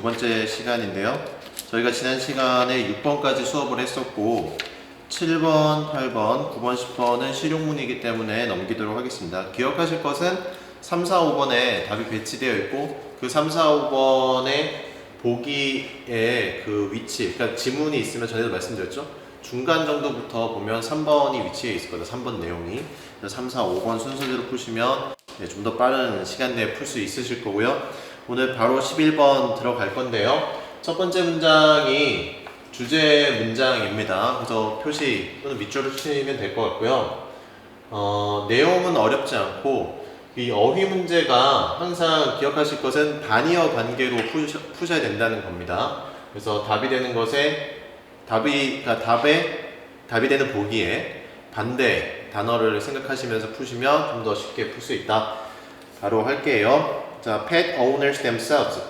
두 번째 시간인데요. 저희가 지난 시간에 6번까지 수업을 했었고 7번, 8번, 9번, 10번은 실용문이기 때문에 넘기도록 하겠습니다. 기억하실 것은 3, 4, 5번에 답이 배치되어 있고 그 3, 4, 5번의 보기의 그 위치, 그러니까 지문이 있으면 전에도 말씀드렸죠. 중간 정도부터 보면 3번이 위치해 있을 거다. 3번 내용이. 3, 4, 5번 순서대로 푸시면 좀 더 빠른 시간 내에 풀 수 있으실 거고요. 오늘 바로 11번 들어갈 건데요. 첫 번째 문장이 주제 문장입니다. 그래서 표시 또는 밑줄을 치면 될 것 같고요. 내용은 어렵지 않고 이 어휘 문제가 항상 기억하실 것은 반의어 관계로 푸셔야 된다는 겁니다. 그래서 답이 되는 것에 그러니까 답이 되는 보기에 반대 단어를 생각하시면서 푸시면 좀 더 쉽게 풀 수 있다. 바로 할게요. 자, pet owners themselves.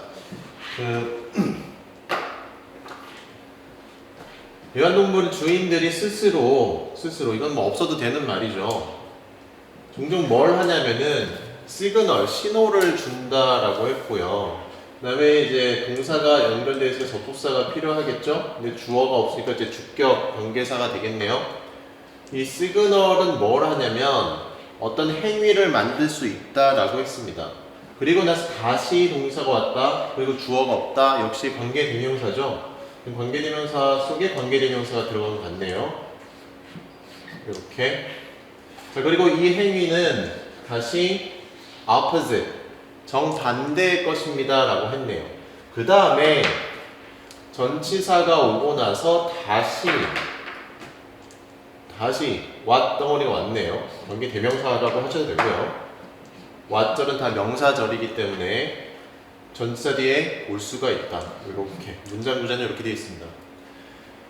애완동물 주인들이 스스로 이건 뭐 없어도 되는 말이죠. 종종 뭘 하냐면은 시그널, 신호를 준다라고 했고요. 그 다음에 이제 동사가 연결되어 있어서 접속사가 필요하겠죠? 근데 주어가 없으니까 이제 주격 관계사가 되겠네요. 이 시그널은 뭘 하냐면 어떤 행위를 만들 수 있다라고 했습니다. 그리고 나서 다시 동사가 왔다. 그리고 주어가 없다. 역시 관계대명사죠. 관계대명사 속에 관계대명사가 들어간 것 같네요. 이렇게. 자, 그리고 이 행위는 다시 opposite, 정반대의 것입니다 라고 했네요. 그 다음에 전치사가 오고 나서 다시 what 덩어리가 왔네요. 관계대명사라고 하셔도 되고요. what절은 다 명사절이기 때문에 전치사 뒤에 올 수가 있다. 이렇게 문장 구조는 이렇게 되어 있습니다.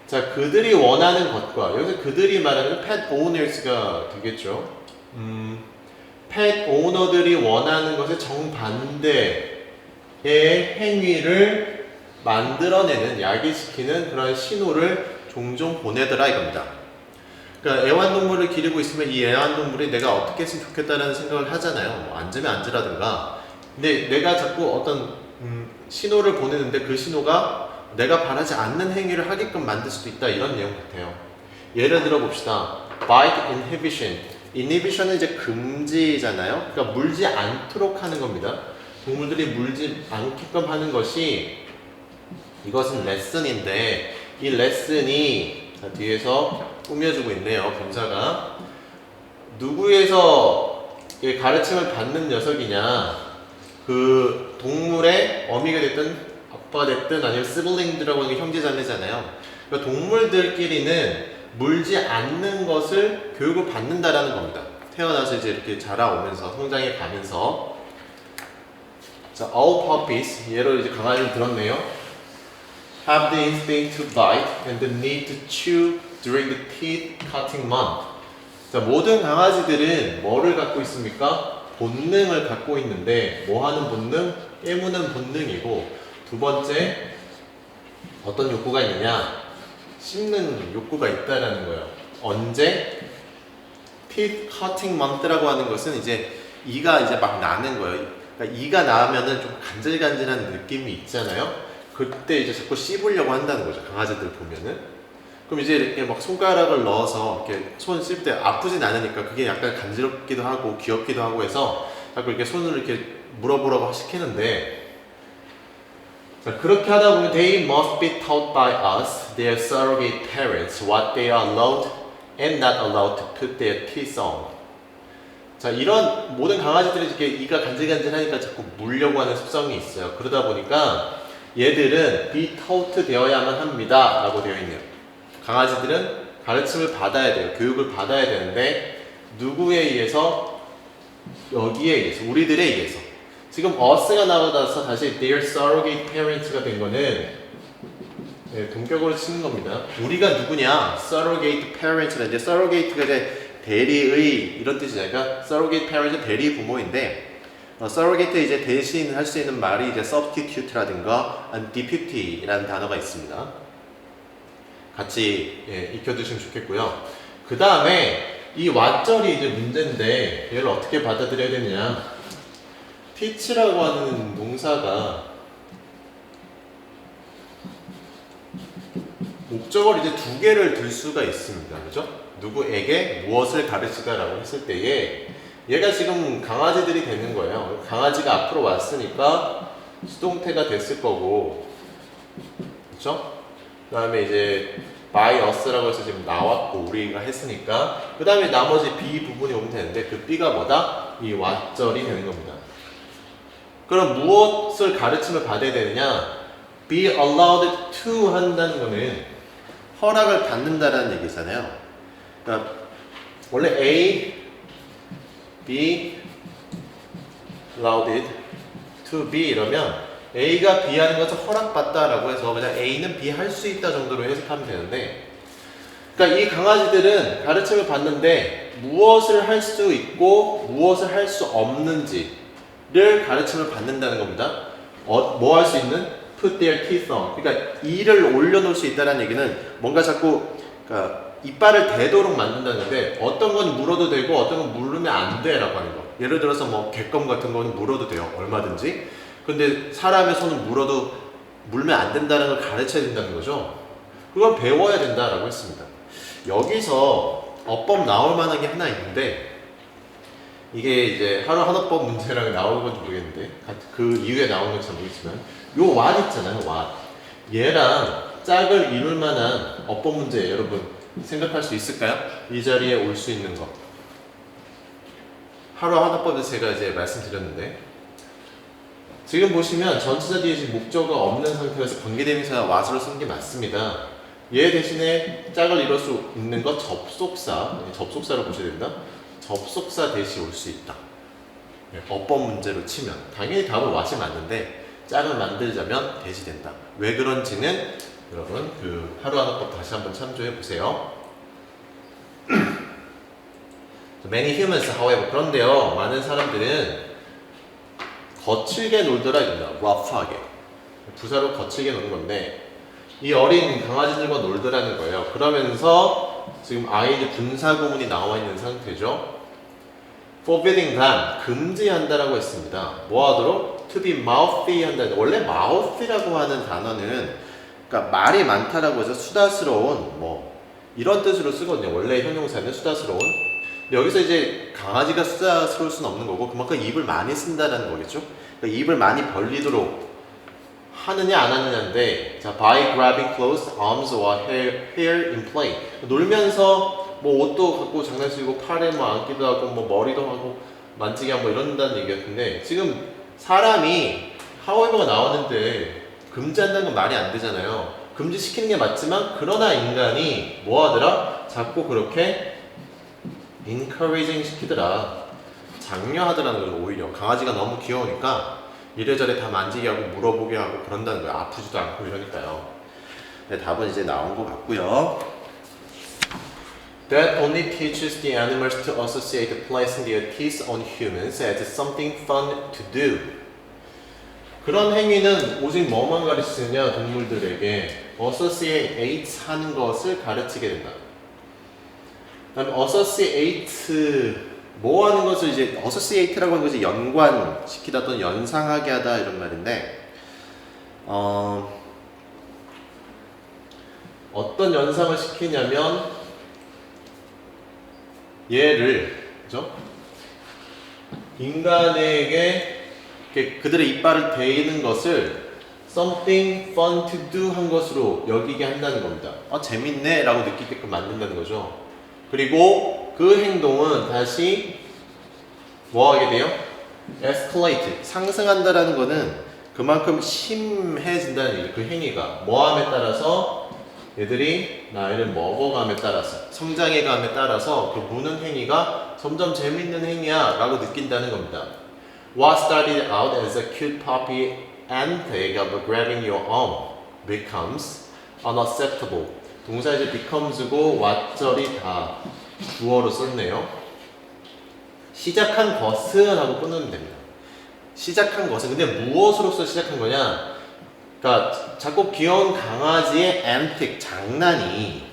자, 그들이 원하는 것과 여기서 그들이 말하는 pet owners가 되겠죠. pet owner들이 원하는 것의 정반대의 행위를 만들어내는, 야기시키는 그런 신호를 종종 보내더라 이겁니다. 그러니까 애완동물을 기르고 있으면 이 애완동물이 내가 어떻게 했으면 좋겠다는 생각을 하잖아요. 뭐 앉으면 앉으라든가. 근데 내가 자꾸 어떤 신호를 보내는데 그 신호가 내가 바라지 않는 행위를 하게끔 만들 수도 있다, 이런 내용 같아요. 예를 들어 봅시다. bite inhibition. inhibition은 이제 금지잖아요. 그러니까 물지 않도록 하는 겁니다. 동물들이 물지 않게끔 하는 것이, 이것은 레슨인데 이 레슨이 뒤에서 꾸며주고 있네요. 분사가 누구에서 가르침을 받는 녀석이냐, 그 동물의 어미가 됐든 아빠가 됐든 아니면 시블링들이라고 하는 게 형제자매잖아요. 그러니까 동물들끼리는 물지 않는 것을 교육을 받는다라는 겁니다. 태어나서 이제 이렇게 자라오면서 성장해 가면서. 자, all puppies, 얘로 이제 강아지를 들었네요. have the instinct to bite and the need to chew during the teeth cutting month. 자, 모든 강아지들은 뭐를 갖고 있습니까? 본능을 갖고 있는데, 뭐 하는 본능? 깨무는 본능이고, 두 번째 어떤 욕구가 있느냐? 씹는 욕구가 있다라는 거예요. 언제? teeth cutting month라고 하는 것은 이제 이가 이제 막 나는 거예요. 그러니까 이가 나면은 좀 간질간질한 느낌이 있잖아요. 그때 이제 자꾸 씹으려고 한다는 거죠. 강아지들 보면은. 그럼 이제 이렇게 막 손가락을 넣어서 이렇게 손 씹을 때 아프진 않으니까 그게 약간 간지럽기도 하고 귀엽기도 하고 해서 자꾸 이렇게 손을 이렇게 물어보라고 시키는데, 자, 그렇게 하다 보면 they must be taught by us, their surrogate parents, what they are allowed and not allowed to put their teeth on. 자, 이런 모든 강아지들이 이렇게 이가 간질간질하니까 자꾸 물려고 하는 습성이 있어요. 그러다 보니까 얘들은 be taught 되어야만 합니다 라고 되어 있네요. 강아지들은 가르침을 받아야 돼요. 교육을 받아야 되는데 누구에 의해서? 여기에 의해서, 우리들에 의해서. 지금 us가 나와서 다시 their surrogate parents가 된 거는 동격으로 치는 겁니다. 우리가 누구냐? surrogate parents가 이제 surrogate가 이제 대리의 이런 뜻이잖아요. 그러니까 surrogate parents은 대리 부모인데, surrogate 이제 대신 할 수 있는 말이 이제 substitute라든가 deputy라는 단어가 있습니다. 같이 익혀두시면 좋겠고요. 그 다음에 이 what절이 이제 문제인데 얘를 어떻게 받아들여야 되느냐? teach라고 하는 동사가 목적을 이제 두 개를 들 수가 있습니다. 그죠? 누구에게 무엇을 가르치다라고 했을 때에 얘가 지금 강아지들이 되는 거예요. 강아지가 앞으로 왔으니까 수동태가 됐을 거고, 그렇죠? 그 다음에 이제 by us라고 해서 지금 나왔고 우리가 했으니까 그 다음에 나머지 be 부분이 오면 되는데 그 be가 뭐다? 이 what절이 되는 겁니다. 그럼 무엇을 가르침을 받아야 되느냐? be allowed to 한다는 거는 허락을 받는다라는 얘기잖아요. 그러니까 원래 A, be allowed to be 이러면 A가 B 하는 것을 허락받다라고 해서 그냥 A는 B 할 수 있다 정도로 해석하면 되는데, 그러니까 이 강아지들은 가르침을 받는데 무엇을 할 수 있고 무엇을 할 수 없는지를 가르침을 받는다는 겁니다. 뭐 할 수 있는? put their teeth on. 그러니까 이를 올려놓을 수 있다는 얘기는 뭔가 자꾸 그러니까 이빨을 대도록 만든다는데 어떤 건 물어도 되고 어떤 건 물으면 안 돼라고 하는 거. 예를 들어서 뭐 객검 같은 거는 물어도 돼요. 얼마든지. 근데 사람의 손을 물어도 물면 안 된다는 걸 가르쳐야 된다는 거죠. 그걸 배워야 된다라고 했습니다. 여기서 어법 나올 만한 게 하나 있는데 이게 이제 하루 한어법 문제랑 나오는 건지 모르겠는데 그 이후에 나오는 건지 모르겠지만 요 what 있잖아요. what. 얘랑 짝을 이룰 만한 어법 문제 여러분 생각할 수 있을까요? 이 자리에 올 수 있는 거. 하루 한어법에서 제가 이제 말씀드렸는데 지금 보시면 전치사 뒤에 지금 목적어가 없는 상태에서 관계대명사 what으로 쓴 게 맞습니다. 얘 대신에 짝을 이룰 수 있는 것 접속사, 접속사로 보셔야 된다. 접속사 대시 올 수 있다. 어법 문제로 치면 당연히 답은 what이 맞는데 짝을 만들자면 대시 된다. 왜 그런지는 여러분 그 하루 한어법 다시 한번 참조해 보세요. Many humans, however, 그런데요 많은 사람들은 거칠게 놀더라 이겁니다. rough하게. 부사로 거칠게 노는 건데 이 어린 강아지들과 놀더라는 거예요. 그러면서 지금 ing 분사 구문이 나와 있는 상태죠. forbidding them, 금지한다라고 했습니다. 뭐 하도록? to be mouthy 한다는. 원래 mouth라고 하는 단어는 그러니까 말이 많다라고 해서 수다스러운 뭐 이런 뜻으로 쓰거든요. 원래 형용사는 수다스러운. 근데 여기서 이제 강아지가 수다스러울 수는 없는 거고 그만큼 입을 많이 쓴다라는 거겠죠. 그러니까 입을 많이 벌리도록 하느냐 안 하느냐인데 자 by grabbing clothes, arms or hair in play. 놀면서 뭐 옷도 갖고 장난치고 팔에 뭐 안기도 하고 뭐 머리도 하고 만지게 하고 뭐 이런다는 얘기 같은데 지금 사람이 however가 나왔는데 금지한다는 건 말이 안 되잖아요. 금지시키는 게 맞지만 그러나 인간이 뭐 하더라? 자꾸 그렇게 encouraging 시키더라. 장려하더라는 거죠. 오히려 강아지가 너무 귀여우니까 이래저래 다 만지게 하고 물어보게 하고 그런다는 거예요. 아프지도 않고 이러니까요. 네, 답은 이제 나온 것 같고요. That only teaches the animals to associate placing their teeth on humans as something fun to do. 그런 행위는 오직 뭐만 가르치느냐 동물들에게 associate 하는 것을 가르치게 된다. 그다음에 associate 뭐 하는 것을 이제 associate라고 하는 것이 연관시키다 또는 연상하게 하다 이런 말인데 어떤 연상을 시키냐면 얘를 그죠? 인간에게 그들의 이빨을 대이는 것을 something fun to do 한 것으로 여기게 한다는 겁니다. 재밌네 라고 느끼게끔 만든다는 거죠. 그리고 그 행동은 다시 뭐 하게 돼요? escalate, 상승한다라는 거는 그만큼 심해진다는 얘기. 그 행위가 뭐함에 따라서 얘들이 나이를 먹어감에 따라서 성장해감에 따라서 그 무는 행위가 점점 재밌는 행위야 라고 느낀다는 겁니다. What started out as a cute puppy antic of grabbing your arm becomes unacceptable. 동사 이제 becomes고 what절이 다 주어로 썼네요. 시작한 것은 하고 끊으면 됩니다. 시작한 것은 근데 무엇으로서 시작한 거냐? 그러니까 자꾸 귀여운 강아지의 antic 장난이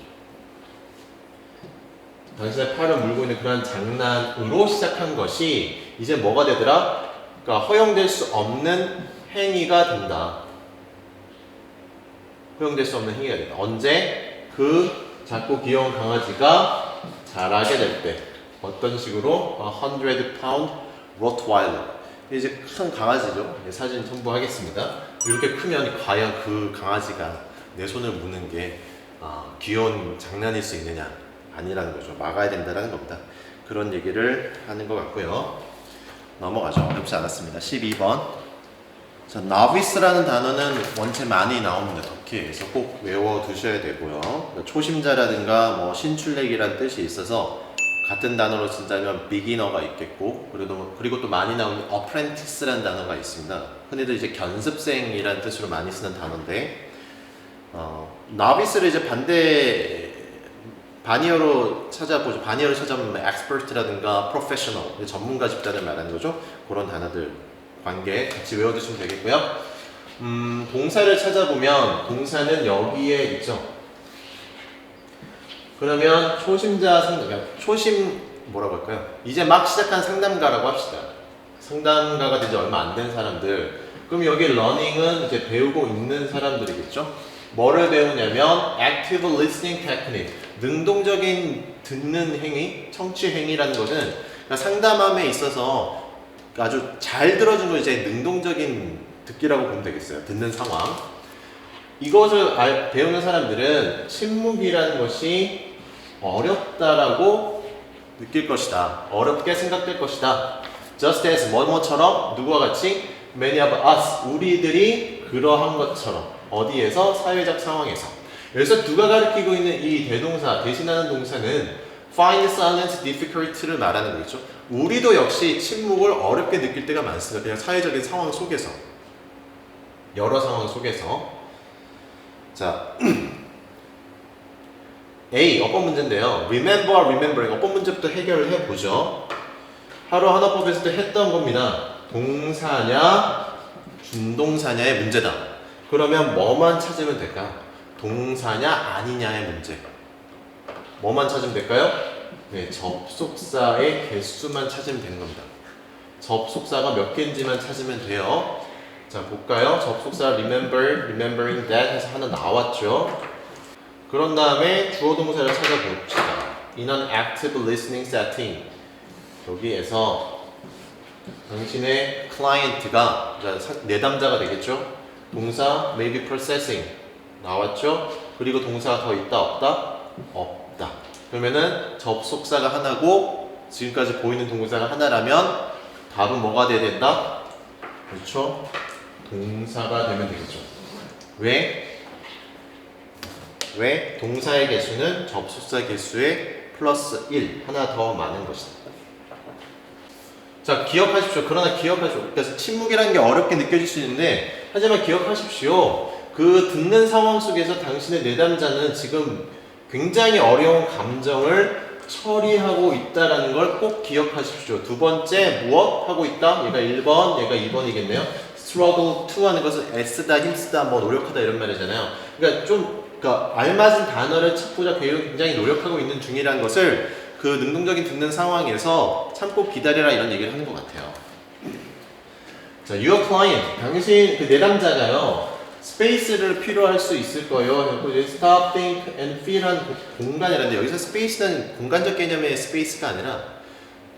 당신의 팔을 물고 있는 그런 장난으로 시작한 것이 이제 뭐가 되더라? 그러니까 허용될 수 없는 행위가 된다. 허용될 수 없는 행위가 된다. 언제? 그 작고 귀여운 강아지가 자라게 될 때 어떤 식으로 100 pound Rottweiler 이제 큰 강아지죠. 사진 첨부하겠습니다. 이렇게 크면 과연 그 강아지가 내 손을 무는 게 귀여운 장난일 수 있느냐 아니라는 거죠. 막아야 된다는 겁니다. 그런 얘기를 하는 것 같고요. 넘어가죠. 어렵지 않았습니다. 12번. 자, novice라는 단어는 원체 많이 나옵니다. 터키에서 꼭 외워두셔야 되고요. 그러니까 초심자라든가 뭐 신출내기라는 뜻이 있어서 같은 단어로 쓴다면 beginner가 있겠고 그리고 또 많이 나오는 apprentice라는 단어가 있습니다. 흔히들 이제 견습생이라는 뜻으로 많이 쓰는 단어인데 novice를 이제 반이어로 찾아보죠. 반이어로 찾아보면 expert라든가 professional, 전문가 집단을 말하는 거죠. 그런 단어들 관계 같이 외워두시면 되겠고요. 동사를 찾아보면 동사는 여기에 있죠. 그러면 뭐라고 할까요? 이제 막 시작한 상담가라고 합시다. 상담가가 된 지 얼마 안 된 사람들. 그럼 여기 learning은 이제 배우고 있는 사람들이겠죠? 뭐를 배우냐면 active listening technique. 능동적인 듣는 행위, 청취 행위라는 것은 그러니까 상담함에 있어서 아주 잘 들어준 걸 이제 능동적인 듣기라고 보면 되겠어요. 듣는 상황. 이것을 배우는 사람들은 침묵이라는 것이 어렵다라고 느낄 것이다. 어렵게 생각될 것이다. Just as 뭐뭐처럼 누구와 같이 many of us 우리들이 그러한 것처럼 어디에서 사회적 상황에서 여기서 누가 가리키고 있는 이 대동사 대신하는 동사는 find silence difficult를 말하는 거겠죠. 우리도 역시 침묵을 어렵게 느낄 때가 많습니다. 그냥 사회적인 상황 속에서 여러 상황 속에서 자 A 어법 문제인데요. remember, remembering 어법 문제부터 해결을 해보죠. 하루 하나법에서 도 했던 겁니다. 동사냐 준동사냐의 문제다. 그러면 뭐만 찾으면 될까? 동사냐 아니냐의 문제. 뭐만 찾으면 될까요? 네, 접속사의 개수만 찾으면 되는 겁니다. 접속사가 몇 개인지만 찾으면 돼요. 자 볼까요? 접속사 remember, remembering that 해서 하나 나왔죠. 그런 다음에 주어 동사를 찾아봅시다. In an active listening setting. 여기에서 당신의 클라이언트가 내담자가 되겠죠. 동사 maybe processing 나왔죠. 그리고 동사가 더 있다 없다? 없다. 그러면은 접속사가 하나고 지금까지 보이는 동사가 하나라면 답은 뭐가 돼야 된다? 그렇죠. 동사가 되면 되겠죠. 왜? 동사의 개수는 접속사 개수의 플러스 1 하나 더 많은 것이다. 자 기억하십시오. 그러나 기억하십시오. 그래서 침묵이라는 게 어렵게 느껴질 수 있는데 하지만 기억하십시오. 그 듣는 상황 속에서 당신의 내담자는 지금 굉장히 어려운 감정을 처리하고 있다라는 걸 꼭 기억하십시오. 두 번째 무엇 하고 있다? 얘가 1번, 얘가 2번이겠네요. struggle to 하는 것은 애쓰다, 힘쓰다, 뭐 노력하다 이런 말이잖아요. 그러니까 알맞은 단어를 찾고자 굉장히 노력하고 있는 중이라는 것을 그 능동적인 듣는 상황에서 참고 기다려라 이런 얘기를 하는 것 같아요. 자, your client, 당신 그 내담자가요. 스페이스를 필요할 수 있을 거예요. 그리고 이제 stop, think, and feel한 공간이라는데 여기서 스페이스는 공간적 개념의 스페이스가 아니라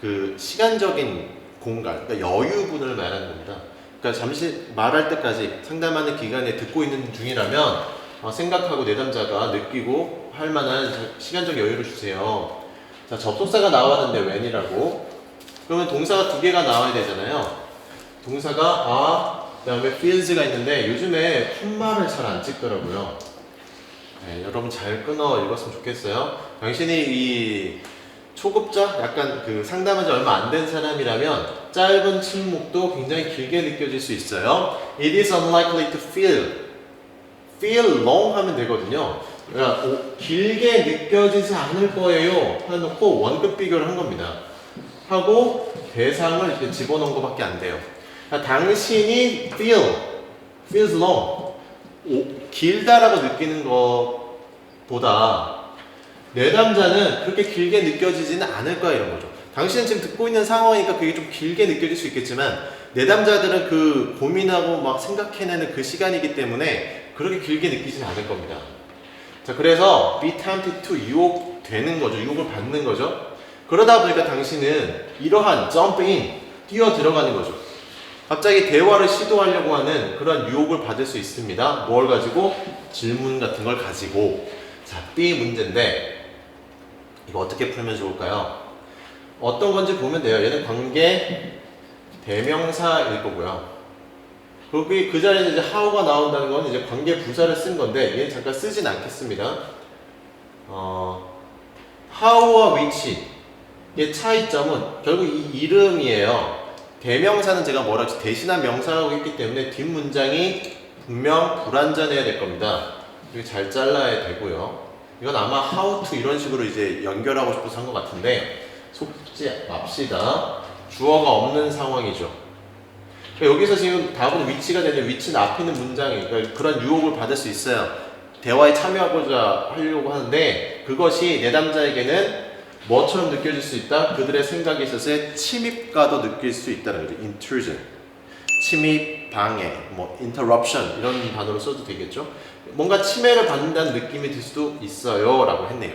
그 시간적인 공간, 그러니까 여유분을 말하는 겁니다. 그러니까 잠시 말할 때까지 상담하는 기간에 듣고 있는 중이라면 생각하고 내담자가 느끼고 할 만한 시간적 여유를 주세요. 자, 접속사가 나왔는데 when이라고. 그러면 동사가 두 개가 나와야 되잖아요. 동사가 그 다음에 feels가 있는데 요즘에 푯말을 잘 안 찍더라고요. 네, 여러분 잘 끊어 읽었으면 좋겠어요. 당신이 이 초급자, 약간 그 상담한 지 얼마 안 된 사람이라면 짧은 침묵도 굉장히 길게 느껴질 수 있어요. It is unlikely to feel long 하면 되거든요. 그러니까 길게 느껴지지 않을 거예요. 해놓고 원급 비교를 한 겁니다. 하고 대상을 이렇게 집어넣은 것밖에 안 돼요. 그러니까 당신이 feels long 길다라고 느끼는 것보다 내담자는 그렇게 길게 느껴지지는 않을 거야 이런 거죠. 당신은 지금 듣고 있는 상황이니까 그게 좀 길게 느껴질 수 있겠지만 내담자들은 그 고민하고 막 생각해내는 그 시간이기 때문에 그렇게 길게 느끼지는 않을 겁니다. 자, 그래서 be tempted to 유혹되는 거죠. 유혹을 받는 거죠. 그러다 보니까 당신은 이러한 jump in, 뛰어 들어가는 거죠. 갑자기 대화를 시도하려고 하는 그런 유혹을 받을 수 있습니다. 뭘 가지고? 질문 같은 걸 가지고. 자, B 문제인데 이거 어떻게 풀면 좋을까요? 어떤 건지 보면 돼요. 얘는 관계 대명사일 거고요. 거기 그 자리에서 이제 how가 나온다는 건 이제 관계 부사를 쓴 건데 얘는 잠깐 쓰진 않겠습니다. how와 which 의 차이점은 결국 이 이름이에요. 대명사는 제가 뭐라 했지? 대신한 명사라고 했기 때문에 뒷문장이 분명 불완전해야 될 겁니다. 이거 잘 잘라야 되고요. 이건 아마 how to 이런 식으로 이제 연결하고 싶어서 한 것 같은데 속지 맙시다. 주어가 없는 상황이죠. 그러니까 여기서 지금 답은 위치가 되는데 위치는 앞에 있는 문장이 그러니까 그런 유혹을 받을 수 있어요. 대화에 참여하고자 하려고 하는데 그것이 내담자에게는 뭐처럼 느껴질 수 있다? 그들의 생각에 있어서의 침입과도 느낄 수 있다는 거죠. intrusion. 침입, 방해, 뭐 interruption 이런 단어로 써도 되겠죠. 뭔가 침해를 받는다는 느낌이 들 수도 있어요 라고 했네요.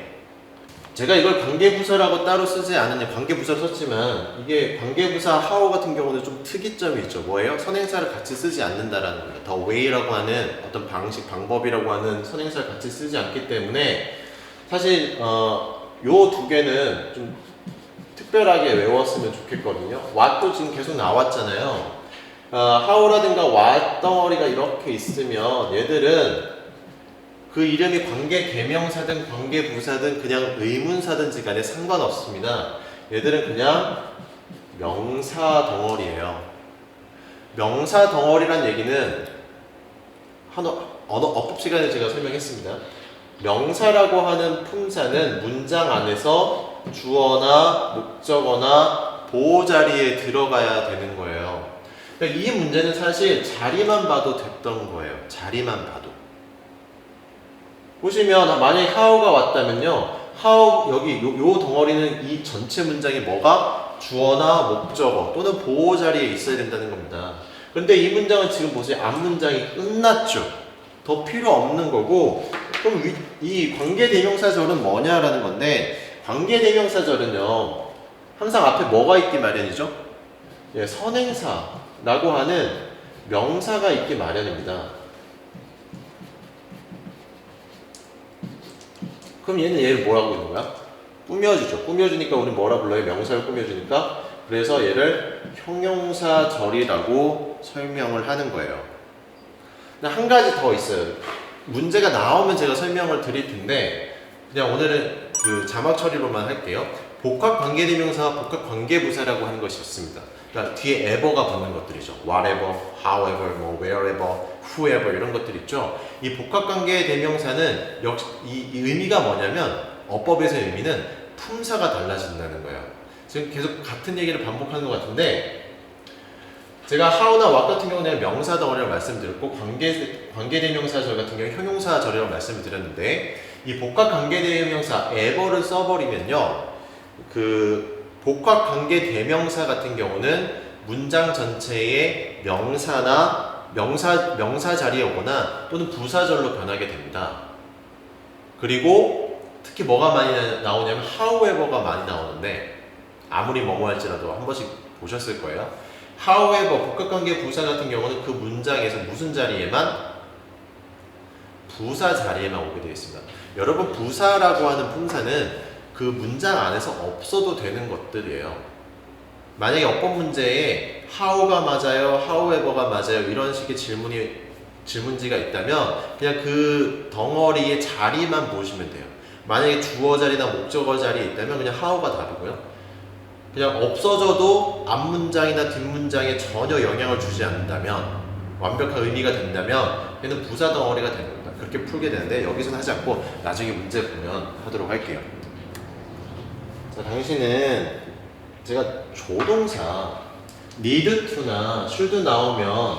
제가 이걸 관계부사라고 따로 쓰지 않았냐 관계부사를 썼지만 이게 관계부사 how 같은 경우는 좀 특이점이 있죠. 뭐예요? 선행사를 같이 쓰지 않는다라는 거예요. the way라고 하는 어떤 방식, 방법이라고 하는 선행사를 같이 쓰지 않기 때문에 사실 요 두 개는 좀 특별하게 외웠으면 좋겠거든요. what도 지금 계속 나왔잖아요. how라든가 what 덩어리가 이렇게 있으면 얘들은 그 이름이 관계 대명사든 관계 부사든 그냥 의문사든지 간에 상관없습니다. 얘들은 그냥 명사 덩어리예요. 명사 덩어리란 얘기는 어법 시간에 제가 설명했습니다. 명사라고 하는 품사는 문장 안에서 주어나 목적어나 보호 자리에 들어가야 되는 거예요. 그러니까 이 문제는 사실 자리만 봐도 됐던 거예요. 자리만 봐도. 보시면 만약에 how가 왔다면요. how 여기 요 덩어리는 이 전체 문장이 뭐가 주어나 목적어 또는 보호 자리에 있어야 된다는 겁니다. 그런데 이 문장은 지금 보세요. 앞 문장이 끝났죠. 더 필요 없는 거고 그럼 이 관계대명사절은 뭐냐라는 건데 관계대명사절은요. 항상 앞에 뭐가 있기 마련이죠? 예, 선행사라고 하는 명사가 있기 마련입니다. 그럼 얘를 뭐라고 있는 거야? 꾸며주죠. 꾸며주니까 우리 뭐라 불러요? 명사를 꾸며주니까. 그래서 얘를 형용사절이라고 설명을 하는 거예요. 근데 한 가지 더 있어요. 문제가 나오면 제가 설명을 드릴 텐데 그냥 오늘은 그 자막 처리로만 할게요. 복합관계대명사와 복합관계부사라고 하는 것이 있습니다. 그러니까 뒤에 ever가 붙는 것들이죠. whatever, however, 뭐 wherever, whoever 이런 것들 있죠. 이 복합관계대명사는 역시 이 의미가 뭐냐면 어법에서의 의미는 품사가 달라진다는 거예요. 지금 계속 같은 얘기를 반복하는 것 같은데 제가 how나 what 같은 경우는 명사 덩어리라고 말씀드렸고 관계대명사절 같은 경우는 형용사절이라고 말씀을 드렸는데 이 복합관계대명사 ever를 써버리면요 그 복합관계대명사 같은 경우는 문장 전체의 명사 자리에 오거나 또는 부사절로 변하게 됩니다. 그리고 특히 뭐가 많이 나오냐면 however가 많이 나오는데 아무리 뭐뭐 할지라도 한 번씩 보셨을 거예요. however 복합관계 부사 같은 경우는 그 문장에서 무슨 자리에만? 부사 자리에만 오게 되어 있습니다. 여러분 부사라고 하는 품사는 그 문장 안에서 없어도 되는 것들이에요. 만약에 어법 문제에 how가 맞아요, however가 맞아요 이런 식의 질문지가 있다면 그냥 그 덩어리의 자리만 보시면 돼요. 만약에 주어 자리나 목적어 자리에 있다면 그냥 how가 답이고요. 그냥 없어져도 앞문장이나 뒷문장에 전혀 영향을 주지 않는다면 완벽한 의미가 된다면 얘는 부사 덩어리가 되는 겁니다. 그렇게 풀게 되는데 여기서는 하지 않고 나중에 문제 보면 하도록 할게요. 자, 당신은 제가 조동사 need to나 should 나오면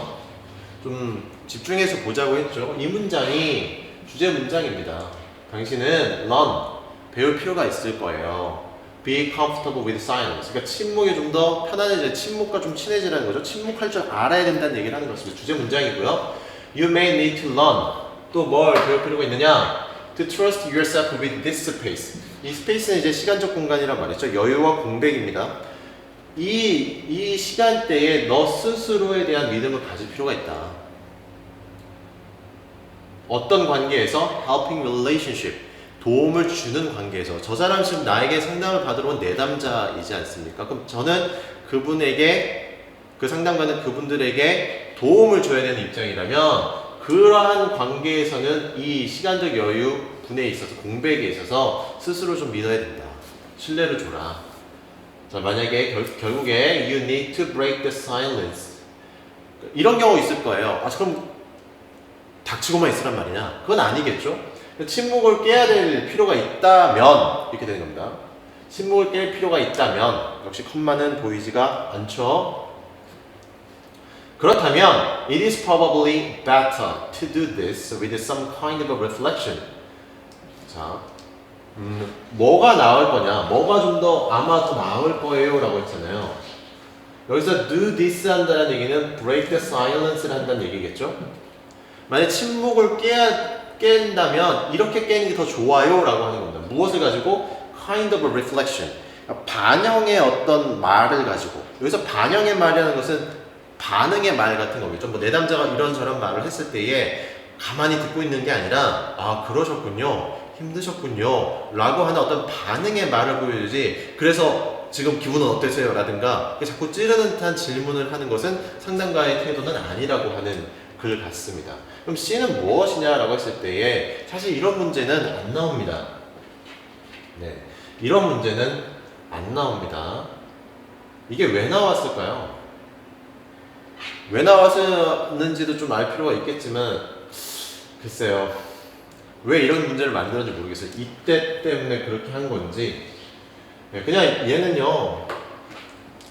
좀 집중해서 보자고 했죠. 이 문장이 주제 문장입니다. 당신은 learn 배울 필요가 있을 거예요. Be comfortable with silence. 그러니까 침묵이 좀 더 편안해져. 침묵과 좀 친해지라는 거죠. 침묵할 줄 알아야 된다는 얘기를 하는 것입니다. 주제 문장이고요. You may need to learn. 또 뭘 배울 필요가 있느냐? To trust yourself with this space. 이 스페이스는 이제 시간적 공간이란 말이죠. 여유와 공백입니다. 이 시간대에 너 스스로에 대한 믿음을 가질 필요가 있다. 어떤 관계에서? helping relationship. 도움을 주는 관계에서. 저 사람 지금 나에게 상담을 받으러 온 내담자이지 않습니까? 그럼 저는 그분에게, 그 상담가는 그분들에게 도움을 줘야 되는 입장이라면 그러한 관계에서는 이 시간적 여유 분에 있어서, 공백에 있어서 스스로 좀 믿어야 된다. 신뢰를 줘라. 자, 만약에 결국에 you need to break the silence. 이런 경우 있을 거예요. 아, 그럼 닥치고만 있으란 말이냐? 그건 아니겠죠? 침묵을 깨야 될 필요가 있다면 이렇게 되는 겁니다. 침묵을 깰 필요가 있다면 역시 컴마는 보이지가 않죠. 그렇다면 it is probably better to do this with some kind of a reflection. 자, 뭐가 나을 거냐? 뭐가 좀 더 아마 더 나을 거예요 라고 했잖아요. 여기서 do this 한다는 얘기는 break the silence를 한다는 얘기겠죠? 만약 침묵을 깬다면 이렇게 깨는 게 더 좋아요 라고 하는 겁니다. 무엇을 가지고? kind of a reflection. 반영의 어떤 말을 가지고. 여기서 반영의 말이라는 것은 반응의 말 같은 거겠죠. 뭐 내담자가 이런저런 말을 했을 때에 가만히 듣고 있는 게 아니라 아, 그러셨군요. 힘드셨군요. 라고 하는 어떤 반응의 말을 보여주지. 그래서 지금 기분은 어떠세요? 라든가 자꾸 찌르는 듯한 질문을 하는 것은 상담가의 태도는 아니라고 하는 글 같습니다. 그럼 C는 무엇이냐라고 했을 때에 사실 이런 문제는 안 나옵니다. 네, 이런 문제는 안 나옵니다. 이게 왜 나왔을까요? 왜 나왔는지도 좀 알 필요가 있겠지만 글쎄요. 왜 이런 문제를 만들었는지 모르겠어요. 이때 때문에 그렇게 한 건지. 그냥 얘는요.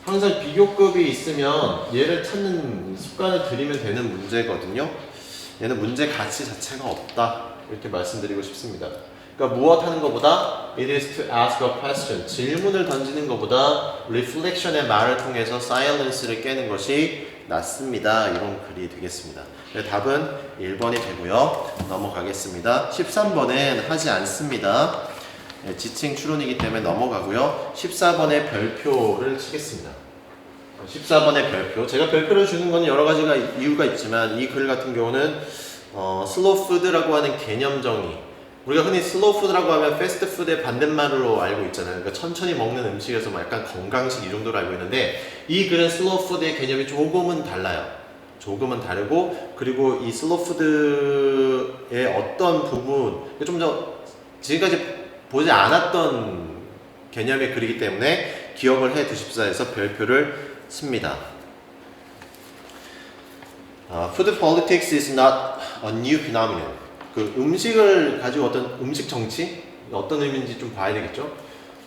항상 비교급이 있으면 얘를 찾는 습관을 들이면 되는 문제거든요. 얘는 문제 가치 자체가 없다. 이렇게 말씀드리고 싶습니다. 그러니까 무엇 하는 것보다 it is to ask a question. 질문을 던지는 것보다 reflection의 말을 통해서 silence를 깨는 것이 낫습니다. 이런 글이 되겠습니다. 답은 1번이 되고요. 넘어가겠습니다. 13번은 하지 않습니다. 지칭 추론이기 때문에 넘어가고요. 14번의 별표를 치겠습니다. 14번의 별표. 제가 별표를 주는 건 여러 가지가 이유가 있지만 이 글 같은 경우는 슬로우 푸드라고 하는 개념 정의. 우리가 흔히 슬로우 푸드라고 하면 패스트푸드의 반대말로 알고 있잖아요. 그러니까 천천히 먹는 음식에서 뭐 약간 건강식 이 정도로 알고 있는데 이 글은 슬로우 푸드의 개념이 조금은 달라요. 조금은 다르고 그리고 이 슬로우 푸드의 어떤 부분 좀 더 지금까지 보지 않았던 개념의 글이기 때문에 기억을 해 두십사 해서 별표를 씁니다. Food politics is not a new phenomenon. 그 음식을 가지고 어떤 음식 정치? 어떤 의미인지 좀 봐야 되겠죠?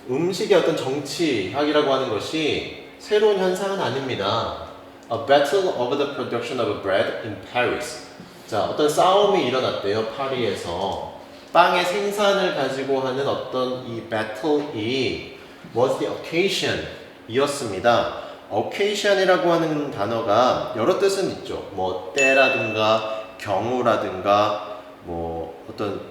음식의 어떤 정치학이라고 하는 것이 새로운 현상은 아닙니다. A battle over the production of bread in Paris. 자, 어떤 싸움이 일어났대요. 파리에서. 빵의 생산을 가지고 하는 어떤 이 battle이 was the occasion 이었습니다. occasion이라고 하는 단어가 여러 뜻은 있죠. 뭐 때라든가 경우라든가 뭐 어떤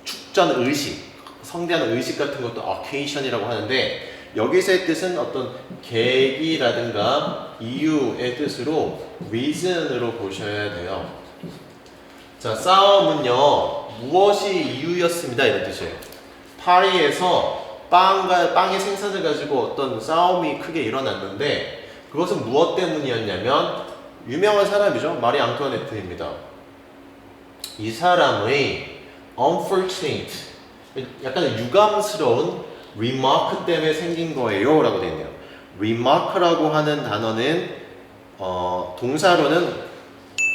축전 의식, 성대한 의식 같은 것도 occasion이라고 하는데 여기서의 뜻은 어떤 계기라든가 이유의 뜻으로 reason으로 보셔야 돼요. 자, 싸움은요 무엇이 이유였습니다 이런 뜻이에요. 파리에서 빵의 생산을 가지고 어떤 싸움이 크게 일어났는데 그것은 무엇 때문이었냐면 유명한 사람이죠. 마리 앙투아네트입니다. 이 사람의 unfortunate 약간 유감스러운 remark 때문에 생긴 거예요 라고 되어 있네요. remark라고 하는 단어는 동사로는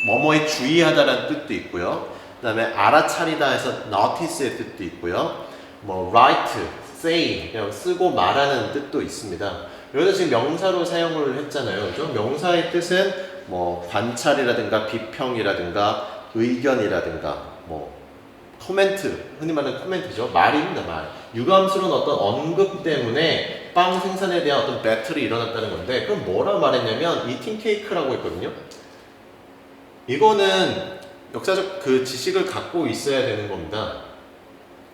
뭐뭐에 주의하다라는 뜻도 있고요. 그 다음에 알아차리다 해서 notice의 뜻도 있고요. 뭐 write, say 그냥 쓰고 말하는 뜻도 있습니다. 여기서 지금 명사로 사용을 했잖아요. 그죠? 명사의 뜻은 뭐 관찰이라든가 비평이라든가 의견이라든가 뭐 코멘트, 흔히 말하는 코멘트죠. 말입니다, 말. 유감스러운 어떤 언급 때문에 빵 생산에 대한 어떤 배틀이 일어났다는 건데 그럼 뭐라 말했냐면 이팅 케이크라고 했거든요. 이거는 역사적 그 지식을 갖고 있어야 되는 겁니다.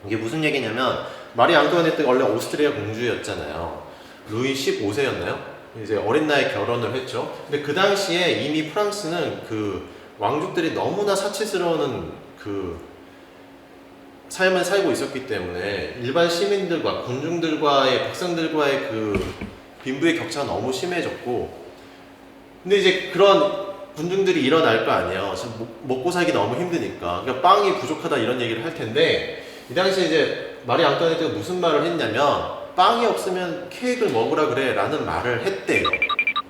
이게 무슨 얘기냐면 마리 앙뚜아네트가 원래 오스트리아 공주였잖아요. 루이 15세였나요? 이제 어린 나이에 결혼을 했죠. 근데 그 당시에 이미 프랑스는 그 왕족들이 너무나 사치스러운 그 삶을 살고 있었기 때문에 일반 시민들과 군중들과의 백성들과의 그 빈부의 격차가 너무 심해졌고, 근데 이제 그런 군중들이 일어날 거 아니에요. 지금 먹고 살기 너무 힘드니까. 그러니까 빵이 부족하다 이런 얘기를 할 텐데, 이 당시에 이제 마리 앙뚜아네트가 무슨 말을 했냐면 빵이 없으면 케이크를 먹으라 그래 라는 말을 했대요.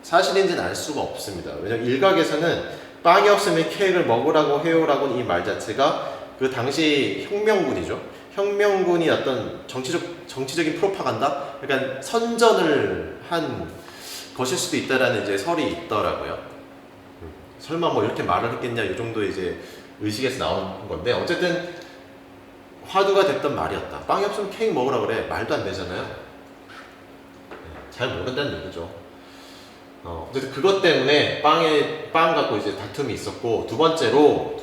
사실인지는 알 수가 없습니다. 왜냐면 일각에서는 빵이 없으면 케이크를 먹으라고 해요 라고 이 말 자체가 그 당시 혁명군이죠. 혁명군이 어떤 정치적인 프로파간다? 약간 선전을 한 것일 수도 있다라는 이제 설이 있더라고요. 설마 뭐 이렇게 말을 했겠냐 이 정도 이제 의식에서 나온 건데, 어쨌든 화두가 됐던 말이었다. 빵이 없으면 케이크 먹으라 그래. 말도 안 되잖아요. 잘 모른다는 얘기죠. 어쨌든 그것 때문에 빵 갖고 이제 다툼이 있었고, 두 번째로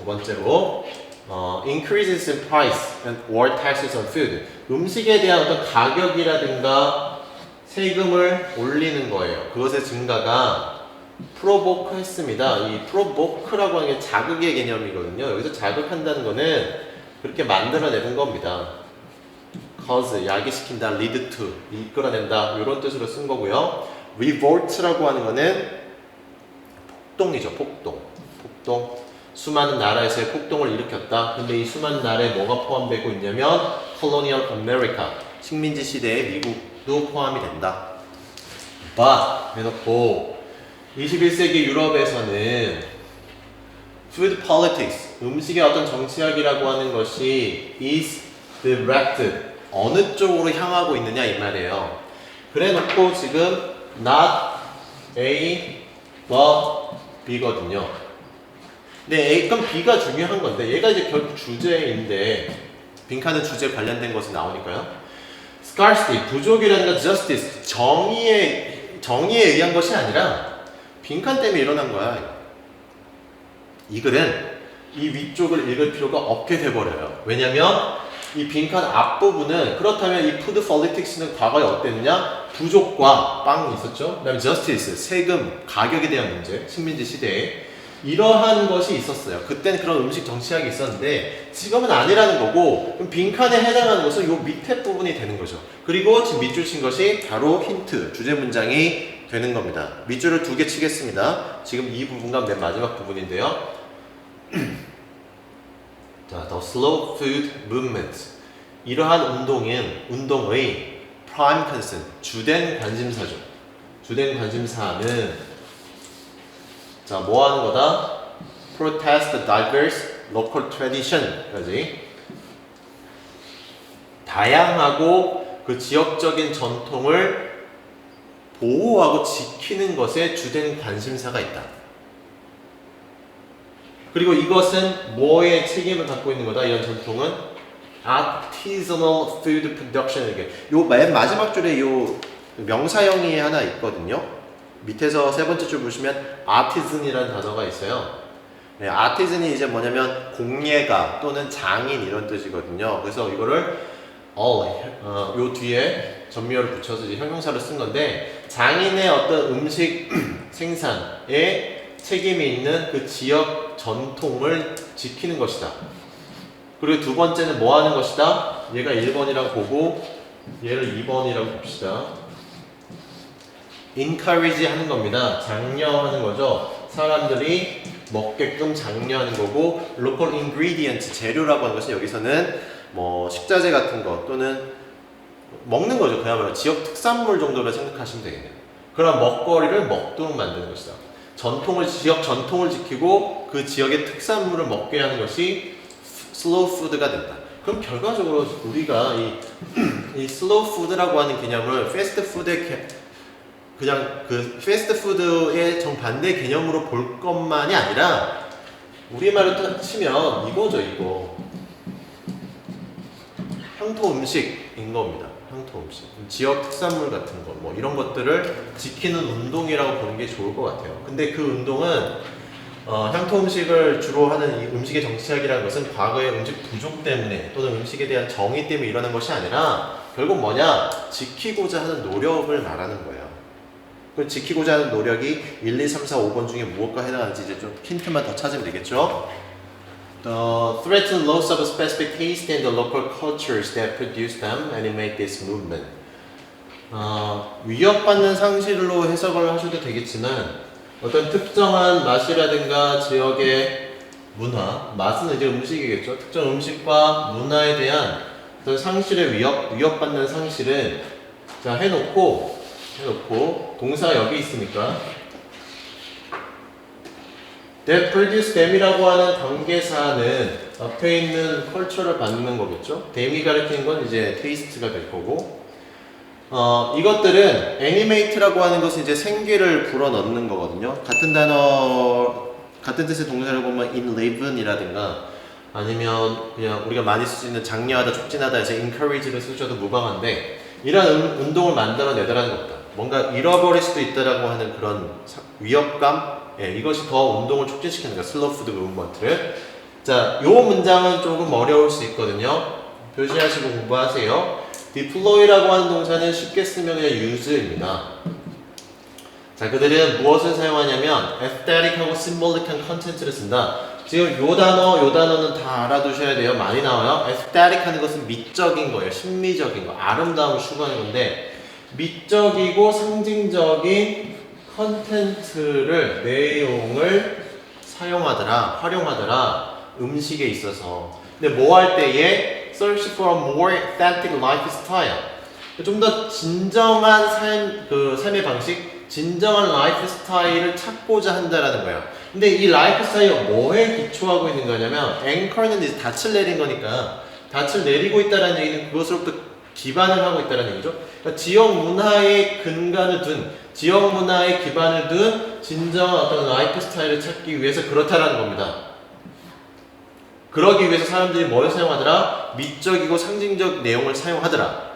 increases in price and war taxes on food. 음식에 대한 어떤 가격이라든가 세금을 올리는 거예요. 그것의 증가가 프로보크 했습니다. 이 프로보크라고 하는 게 자극의 개념이거든요. 여기서 자극한다는 거는 그렇게 만들어내는 겁니다. cause, 야기시킨다, lead to, 이끌어낸다, 이런 뜻으로 쓴 거고요. revolt라고 하는 거는 폭동이죠. 폭동. 수많은 나라에서의 폭동을 일으켰다. 근데 이 수많은 나라에 뭐가 포함되고 있냐면 colonial America, 식민지 시대의 미국도 포함이 된다. but 해놓고 21세기 유럽에서는 food politics, 음식의 어떤 정치학이라고 하는 것이 is directed, 어느 쪽으로 향하고 있느냐 이 말이에요. 그래 놓고 지금 not A but B거든요. 근데 A, 그럼 B가 중요한 건데 얘가 이제 결국 주제인데, 빈칸은 주제 관련된 것이 나오니까요. scarcity, 부족이라든가 justice, 정의에 의한 것이 아니라 빈칸 때문에 일어난 거야. 이 글은 이 위쪽을 읽을 필요가 없게 돼버려요. 왜냐면 이 빈칸 앞부분은, 그렇다면 이 푸드 폴리틱스는 과거에 어땠느냐? 부족과 빵이 있었죠. 그 다음에 저스티스, 세금, 가격에 대한 문제, 식민지 시대에 이러한 것이 있었어요. 그때는 그런 음식 정치학이 있었는데 지금은 아니라는 거고, 그럼 빈칸에 해당하는 것은 요 밑에 부분이 되는 거죠. 그리고 지금 밑줄 친 것이 바로 힌트, 주제 문장이 되는 겁니다. 밑줄을 2개 치겠습니다. 지금 이 부분과 맨 마지막 부분인데요. 자, the slow food movement. 이러한 운동의 prime concern, 주된 관심사죠. 주된 관심사는 자, 뭐 하는 거다? protest the diverse local tradition까지 다양하고 그 지역적인 전통을 보호하고 지키는 것에 주된 관심사가 있다. 그리고 이것은 뭐의 책임을 갖고 있는 거다? 이런 전통은 artisanal food production. 이게 요 맨 마지막 줄에 요 명사형이 하나 있거든요. 밑에서 세 번째 줄 보시면 artisan이라는 단어가 있어요. 네, artisan이 이제 뭐냐면 공예가 또는 장인 이런 뜻이거든요. 그래서 이거를 요 뒤에 전미어를 붙여서 이제 형용사를 쓴 건데, 장인의 어떤 음식 생산에 책임이 있는 그 지역 전통을 지키는 것이다. 그리고 두 번째는 뭐 하는 것이다? 얘가 1번이라고 보고 얘를 2번이라고 봅시다. encourage 하는 겁니다. 장려하는 거죠. 사람들이 먹게끔 장려하는 거고, local ingredient, 재료라고 하는 것은 여기서는 뭐 식자재 같은 거 또는 먹는 거죠. 그야말로 지역 특산물 정도로 생각하시면 되겠네요. 그런 먹거리를 먹도록 만드는 것이다. 지역 전통을 지키고 그 지역의 특산물을 먹게 하는 것이 슬로우 푸드가 된다. 그럼 결과적으로 우리가 이 슬로우 푸드라고 하는 개념을 패스트푸드의 그냥 그 패스트푸드의 정반대 개념으로 볼 것만이 아니라, 우리말로 치면 이거죠, 이거. 향토 음식인 겁니다. 향토 음식. 지역 특산물 같은 거, 뭐 이런 것들을 지키는 운동이라고 보는 게 좋을 것 같아요. 근데 그 운동은 향토 음식을 주로 하는 이 음식의 정착이라는 것은 과거의 음식 부족 때문에 또는 음식에 대한 정의 때문에 일어난 것이 아니라 결국 뭐냐? 지키고자 하는 노력을 말하는 거예요. 그 지키고자 하는 노력이 1, 2, 3, 4, 5번 중에 무엇과 해당하는지 이제 좀 힌트만 더 찾으면 되겠죠? The threaten loss of a specific taste and the local cultures that produce them animate this movement. 위협받는 상실로 해석을 하셔도 되겠지만 어떤 특정한 맛이라든가 지역의 문화, 맛은 이제 음식이겠죠. 특정 음식과 문화에 대한 어떤 상실의 위협받는 상실은 자 해놓고 동사 여기 있으니까 that produce them이라고 하는 관계사는 앞에 있는 컬처를 받는 거겠죠. them이 가리키는 건 이제 테이스트가 될 거고 이것들은 animate라고 하는 것은 이제 생기를 불어넣는 거거든요. 같은 뜻의 동사를 보면 enliven이라든가 아니면 그냥 우리가 많이 쓸 수 있는 장려하다, 촉진하다 해서 encourage를 쓰셔도 무방한데 이런 운동을 만들어내더라는 겁니다. 뭔가 잃어버릴 수도 있다라고 하는 그런 위협감, 이것이 더 운동을 촉진시키는 거예요. 슬로우 푸드 무브먼트를. 자, 요 문장은 조금 어려울 수 있거든요. 표시하시고 공부하세요. deploy라고 하는 동사는 쉽게 쓰면 그냥 use입니다. 자, 그들은 무엇을 사용하냐면 aesthetic하고 symbolic한 content를 쓴다. 지금 요 단어는 다 알아두셔야 돼요. 많이 나와요. aesthetic 하는 것은 미적인 거예요. 심미적인 거, 아름다움을 추구하는 건데 미적이고 상징적인 컨텐츠를, 내용을 활용하더라. 음식에 있어서. 근데 뭐 할 때에 search for a more authentic lifestyle. 좀 더 진정한 삶의 방식, 진정한 라이프 스타일을 찾고자 한다라는 거예요. 근데 이 라이프 스타일이 뭐에 기초하고 있는 거냐면 앵커는 이제 닷을 내린 거니까 닷을 내리고 있다라는 얘기는 그것으로부터 기반을 하고 있다는 얘기죠. 그러니까 지역 문화에 근간을 둔, 지역 문화에 기반을 둔 진정한 어떤 라이프 스타일을 찾기 위해서 그렇다라는 겁니다. 그러기 위해서 사람들이 뭘 사용하더라? 미적이고 상징적 내용을 사용하더라.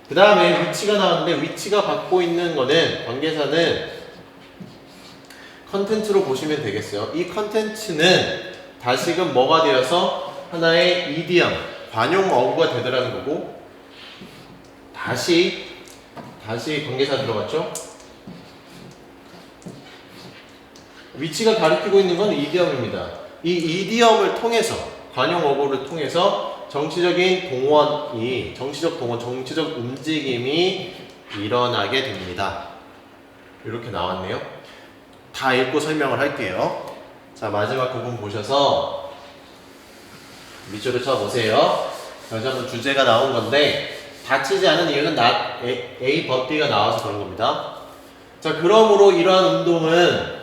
그 다음에 위치가 나왔는데 위치가 받고 있는 거는 관계사는 컨텐츠로 보시면 되겠어요. 이 컨텐츠는 다시금 뭐가 되어서 하나의 이디엄, 관용 어구가 되더라는 거고 다시 관계사 들어갔죠? 위치가 가리키고 있는 건 이디엄입니다. 이 이디엄을 통해서 관용 어구를 통해서 정치적 움직임이 일어나게 됩니다. 이렇게 나왔네요. 다 읽고 설명을 할게요. 자, 마지막 부분 보셔서 밑줄을 쳐보세요. 다시 한번 주제가 나온 건데 다치지 않은 이유는 A but B가 나와서 그런 겁니다. 자, 그러므로 이러한 운동은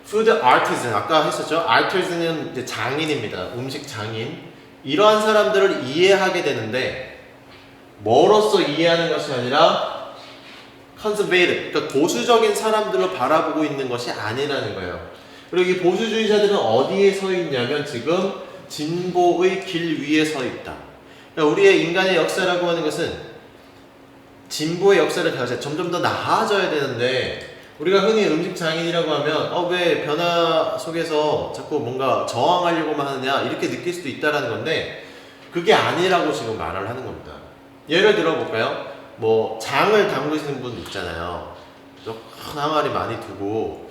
food artisan, 아까 했었죠? artisan은 이제 장인입니다. 음식 장인. 이러한 사람들을 이해하게 되는데 뭐로서 이해하는 것이 아니라 conservative, 그러니까 보수적인 사람들을 바라보고 있는 것이 아니라는 거예요. 그리고 이 보수주의자들은 어디에 서 있냐면 지금 진보의 길 위에 서 있다. 그러니까 우리의 인간의 역사라고 하는 것은 진보의 역사를 가져야 점점 더 나아져야 되는데 우리가 흔히 음식 장인이라고 하면 왜 변화 속에서 자꾸 뭔가 저항하려고만 하느냐 이렇게 느낄 수도 있다라는 건데 그게 아니라고 지금 말을 하는 겁니다. 예를 들어 볼까요? 뭐 장을 담그시는 분 있잖아요. 큰 항아리 많이 두고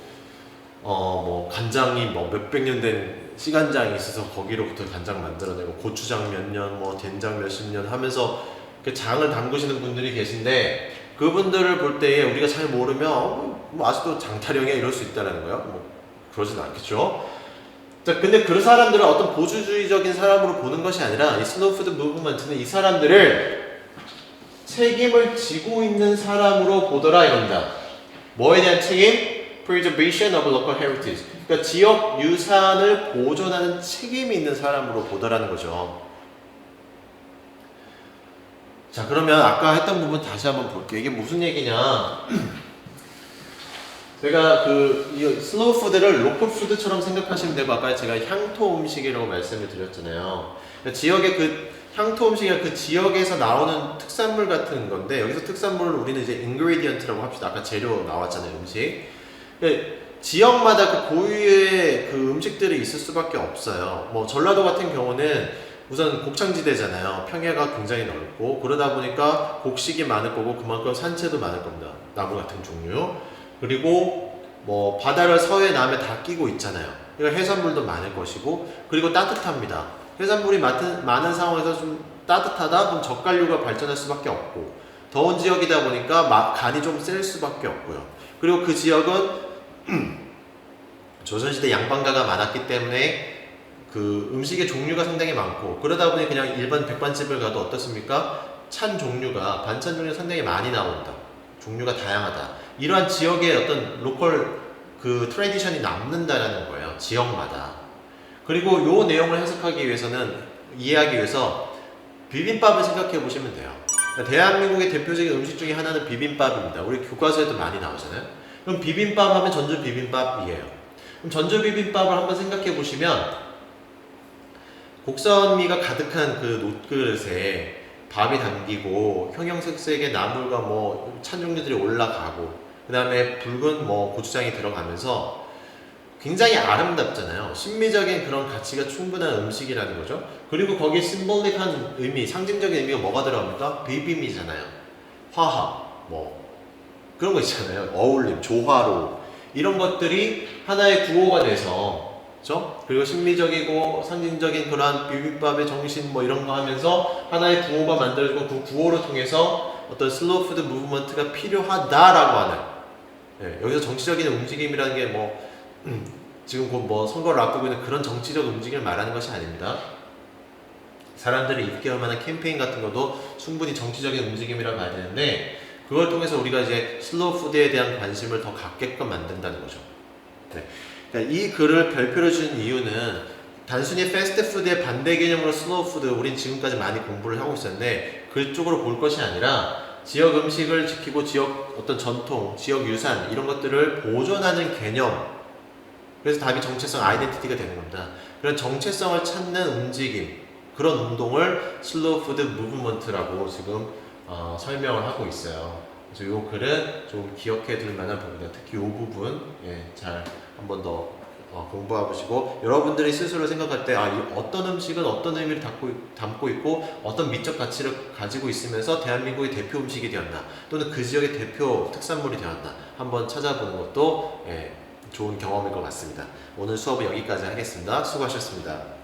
뭐 간장이 뭐 몇백 년 된 시간장이 있어서 거기로부터 간장 만들어내고 고추장 몇 년, 뭐 된장 몇십 년 하면서 그 장을 담그시는 분들이 계신데 그분들을 볼 때에 우리가 잘 모르면 뭐 아직도 장타령이야 이럴 수 있다는 거예요. 뭐 그러진 않겠죠. 자, 근데 그 사람들은 어떤 보수주의적인 사람으로 보는 것이 아니라 이 슬로우 푸드 무브먼트는 이 사람들을 책임을 지고 있는 사람으로 보더라 이겁니다. 뭐에 대한 책임? Preservation of local heritage. 그러니까 지역 유산을 보존하는 책임이 있는 사람으로 보더라는 거죠. 자, 그러면 아까 했던 부분 다시 한번 볼게요. 이게 무슨 얘기냐? 제가 이 슬로우 푸드를 로컬 푸드처럼 생각하시면 되고 아까 제가 향토 음식이라고 말씀을 드렸잖아요. 그러니까 지역의 향토 음식이 그 지역에서 나오는 특산물 같은 건데 여기서 특산물을 우리는 이제 ingredient라고 합시다. 아까 재료 나왔잖아요, 음식. 지역마다 그 고유의 그 음식들이 있을 수밖에 없어요. 뭐 전라도 같은 경우는 우선 곡창지대잖아요. 평야가 굉장히 넓고 그러다 보니까 곡식이 많을 거고 그만큼 산채도 많을 겁니다. 나무 같은 종류. 그리고 뭐 바다를 서해 남해 다 끼고 있잖아요. 그러니까 해산물도 많을 것이고 그리고 따뜻합니다. 해산물이 많은 상황에서 좀 따뜻하다? 그럼 젓갈류가 발전할 수밖에 없고 더운 지역이다 보니까 간이 좀 셀 수밖에 없고요. 그리고 그 지역은 조선시대 양반가가 많았기 때문에 그 음식의 종류가 상당히 많고 그러다 보니 그냥 일반 백반집을 가도 어떻습니까? 찬 종류가 반찬 종류가 상당히 많이 나온다. 종류가 다양하다. 이러한 지역의 어떤 로컬 그 트레디션이 남는다라는 거예요. 지역마다. 그리고 요 내용을 해석하기 위해서는 이해하기 위해서 비빔밥을 생각해 보시면 돼요. 그러니까 대한민국의 대표적인 음식 중에 하나는 비빔밥입니다. 우리 교과서에도 많이 나오잖아요. 그럼 비빔밥 하면 전주 비빔밥이에요. 그럼 전주 비빔밥을 한번 생각해 보시면 곡선미가 가득한 그 놋그릇에 밥이 담기고 형형색색의 나물과 뭐 찬 종류들이 올라가고 그 다음에 붉은 뭐 고추장이 들어가면서 굉장히 아름답잖아요. 심미적인 그런 가치가 충분한 음식이라는 거죠. 그리고 거기에 심볼릭한 의미, 상징적인 의미가 뭐가 들어갑니까? 비빔이잖아요. 화합, 뭐 그런 거 있잖아요. 어울림, 조화로 이런 것들이 하나의 구호가 돼서 그렇죠? 그리고 심미적이고 상징적인 그러한 비빔밥의 정신 뭐 이런 거 하면서 하나의 구호가 만들어지고 그 구호를 통해서 어떤 슬로우 푸드 무브먼트가 필요하다라고 하는 여기서 정치적인 움직임이라는 게 뭐 지금 곧 뭐 선거를 앞두고 있는 그런 정치적 움직임을 말하는 것이 아닙니다. 사람들이 입게 할 만한 캠페인 같은 것도 충분히 정치적인 움직임이라 봐야 되는데 그걸 통해서 우리가 이제 슬로우 푸드에 대한 관심을 더 갖게끔 만든다는 거죠. 네. 그러니까 이 글을 별표로 준 이유는 단순히 패스트푸드의 반대 개념으로 슬로우 푸드 우린 지금까지 많이 공부를 하고 있었는데 그쪽으로 볼 것이 아니라 지역 음식을 지키고 지역 어떤 전통, 지역 유산 이런 것들을 보존하는 개념 그래서 답이 정체성 아이덴티티가 되는 겁니다. 그런 정체성을 찾는 움직임 그런 운동을 슬로우 푸드 무브먼트라고 지금 설명을 하고 있어요. 그래서 이 글은 좀 기억해 둘 만한 부분이다. 특히 이 부분 잘 한번 더 공부해 보시고 여러분들이 스스로 생각할 때 어떤 음식은 어떤 의미를 담고 있고 어떤 미적 가치를 가지고 있으면서 대한민국의 대표 음식이 되었나 또는 그 지역의 대표 특산물이 되었나 한번 찾아보는 것도 좋은 경험일 것 같습니다. 오늘 수업은 여기까지 하겠습니다. 수고하셨습니다.